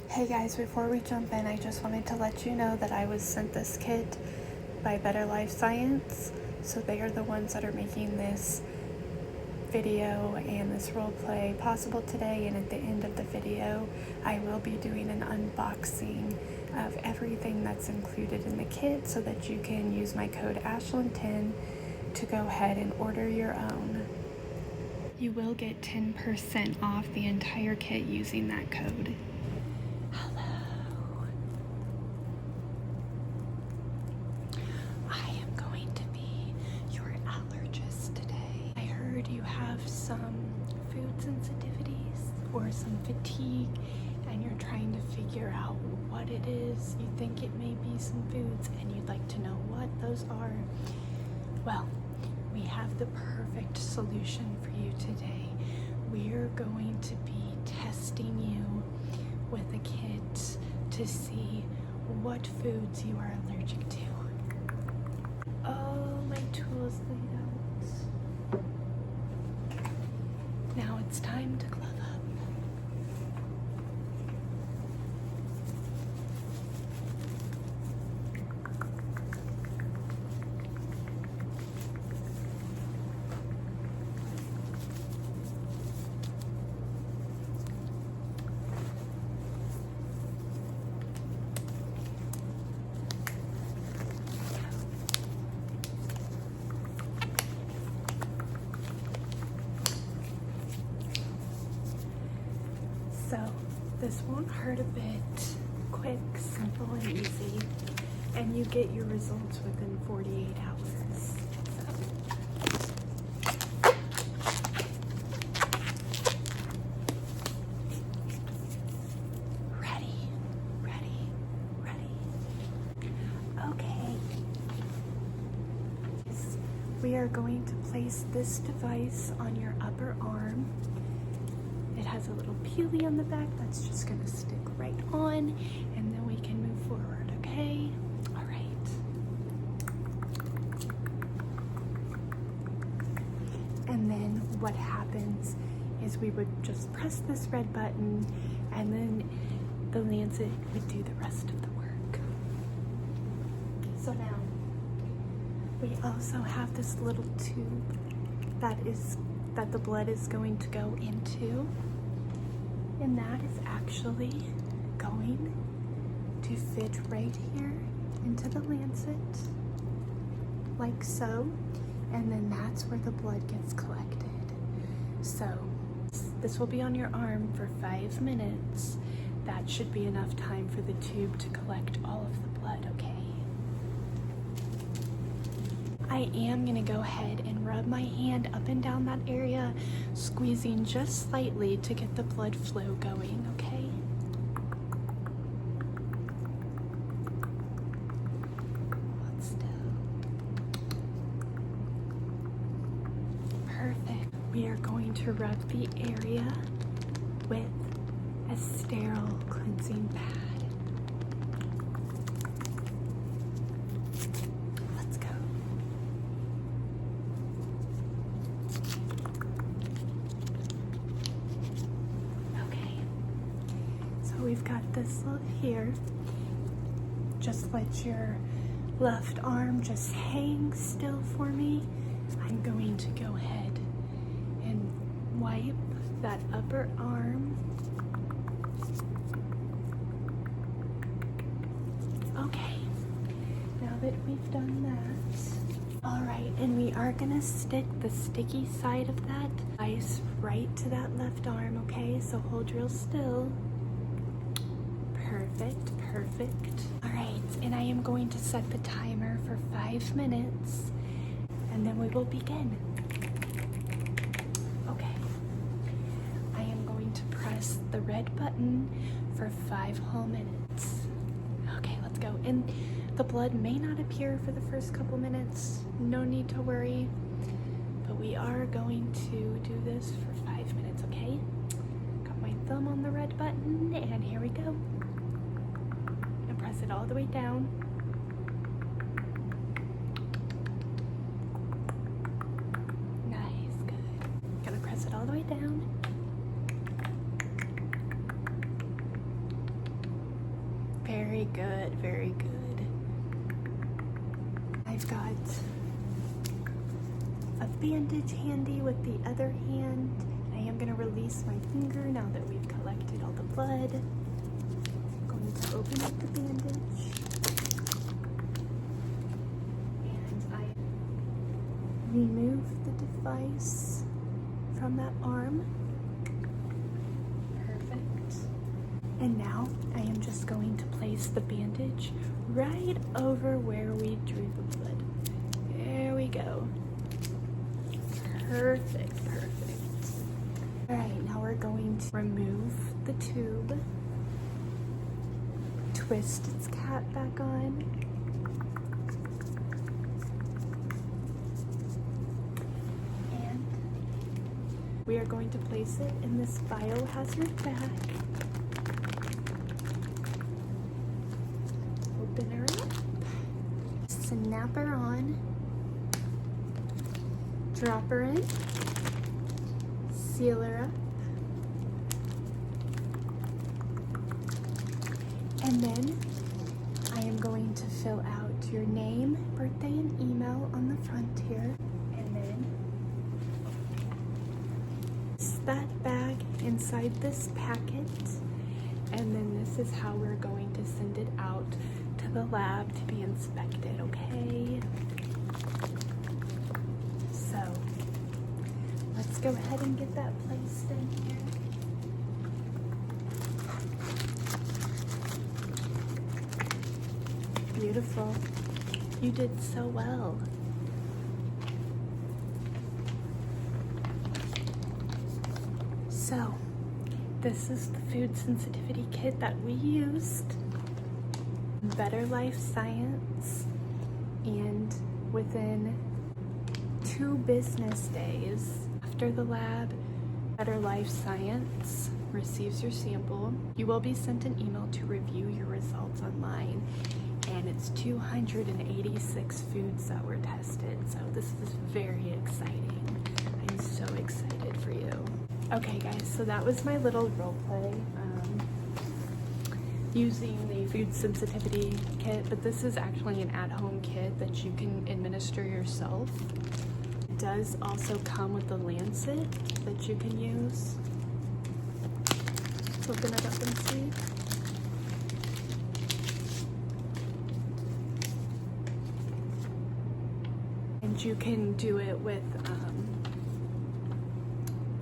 Hey guys, before we jump in, I just wanted to let you know that I was sent this kit by Better Life Science. So they are the ones that are making this video and this role play possible today, and at the end of the video I will be doing an unboxing of everything that's included in the kit so that you can use my code Ashlyn10 to go ahead and order your own. You will get 10% off the entire kit using that code. Hello. I am going to be your allergist today. I heard you have some food sensitivities or some fatigue, and you're trying to figure out what it is. You think it may be some foods and you'd like to know what those are. Well, we have the perfect solution for you today. We're going to be testing you with a kit to see what foods you are allergic to. Oh, my tools laid out. Now it's time to glove up. So this won't hurt a bit. Quick, simple, and easy. And you get your results within 48 hours. Ready. Okay. We are going to place this device on your upper arm. It has a little peely on the back that's just going to stick right on, and then we can move forward, okay? All right. And then what happens is we would just press this red button, and then the lancet would do the rest of the work. So now, we also have this little tube that the blood is going to go into, and that is actually going to fit right here into the lancet, like so, and then that's where the blood gets collected. So this will be on your arm for 5 minutes. That should be enough time for the tube to collect all of the blood, okay? I am going to go ahead and rub my hand up and down that area, squeezing just slightly to get the blood flow going, okay? Hold still. Perfect. We are going to rub the area with a sterile cleansing pad. We've got this here. Just let your left arm just hang still for me. I'm going to go ahead and wipe that upper arm. Okay, now that we've done that, all right, and we are gonna stick the sticky side of that ice right to that left arm, okay? So hold real still. Perfect. All right, and I am going to set the timer for 5 minutes, and then we will begin. Okay, I am going to press the red button for 5 whole minutes. Okay, let's go. And the blood may not appear for the first couple minutes. No need to worry, but we are going to do this for 5 minutes, okay? Got my thumb on the red button, and here we go. Press it all the way down. Nice, good. Gonna press it all the way down. Very good, very good. I've got a bandage handy with the other hand. I am going to release my finger now that we've collected all the blood. I'm going to open up the bandage. And I remove the device from that arm. Perfect. And now I am just going to place the bandage right over where we drew the blood. There we go. Perfect, perfect. All right, now we're going to remove the tube, twist its cap back on, and we are going to place it in this biohazard bag. Open her up, snap her on, drop her in, seal her up, and then I am going to fill out your name, birthday, and email on the front here, and then place that bag inside this packet, and then this is how we're going to send it out to the lab to be inspected, okay? So let's go ahead and get that placed in here. Beautiful. You did so well. So this is the food sensitivity kit that we used. Better Life Science, and within 2 business days after the lab, Better Life Science receives your sample. You will be sent an email to review your results online, and it's 286 foods that were tested, so this is very exciting. I'm so excited for you. Okay guys, so that was my little role play using the food sensitivity kit, but this is actually an at-home kit that you can administer yourself. It does also come with a lancet that you can use. Let's open it up and see. And you can do it with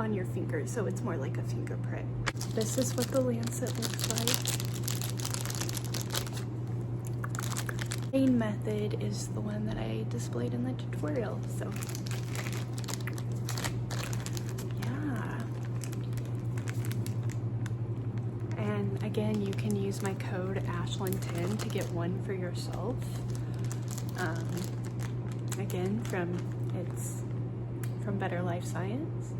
on your fingers, so it's more like a finger prick. This is what the lancet looks like. Main method is the one that I displayed in the tutorial, so yeah. And again, you can use my code Ashlyn10 to get one for yourself. Again, it's from Better Life Science,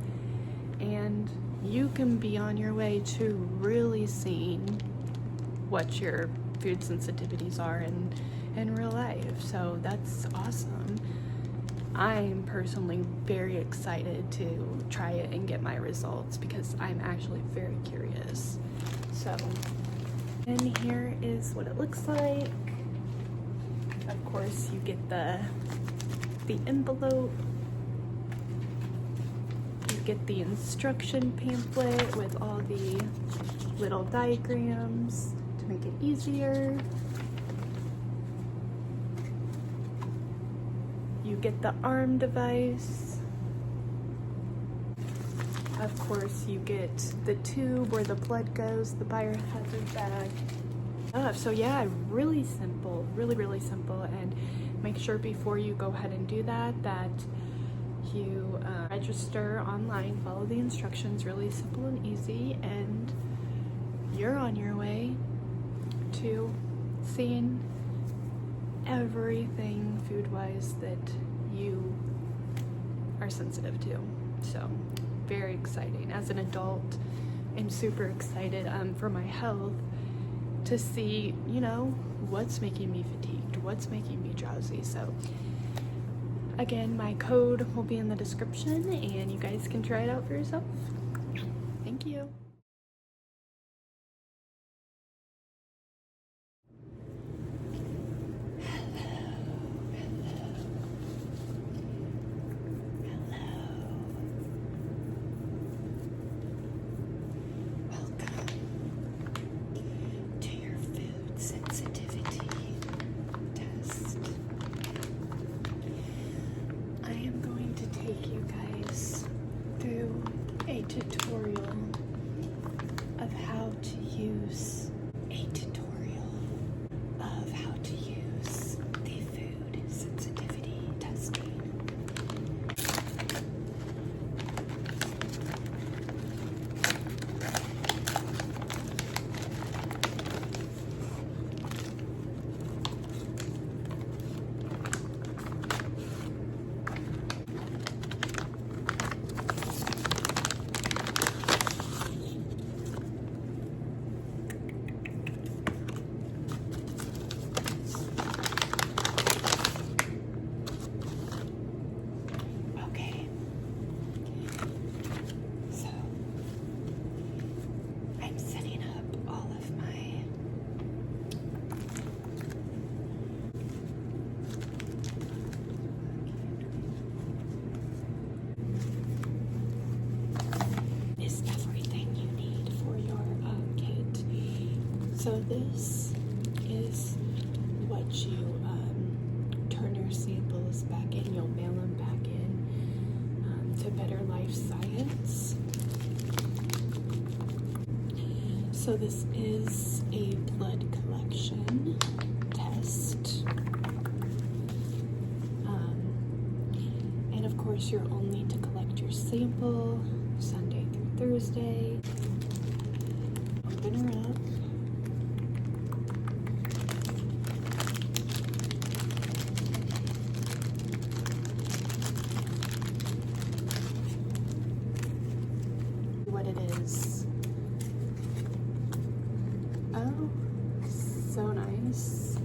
and you can be on your way to really seeing what your food sensitivities are in real life. So that's awesome. I'm personally very excited to try it and get my results because I'm actually very curious. So, and here is what it looks like. Of course, you get the envelope. You get the instruction pamphlet with all the little diagrams to make it easier. You get the arm device. Of course, you get the tube where the blood goes, the biohazard bag. So yeah, really simple, really simple. And make sure before you go ahead and do that you register online, follow the instructions, really simple and easy, and you're on your way to seeing everything food-wise that you are sensitive to. So very exciting. As an adult, I'm super excited for my health to see, you know, what's making me fatigued, what's making me drowsy. So again, my code will be in the description and you guys can try it out for yourself. Thank you. So this is what you turn your samples back in. You'll mail them back in to Better Life Science. So this is a blood collection test. And of course you're only to collect your sample Sunday through Thursday. Open her up. What it is. Oh, so nice.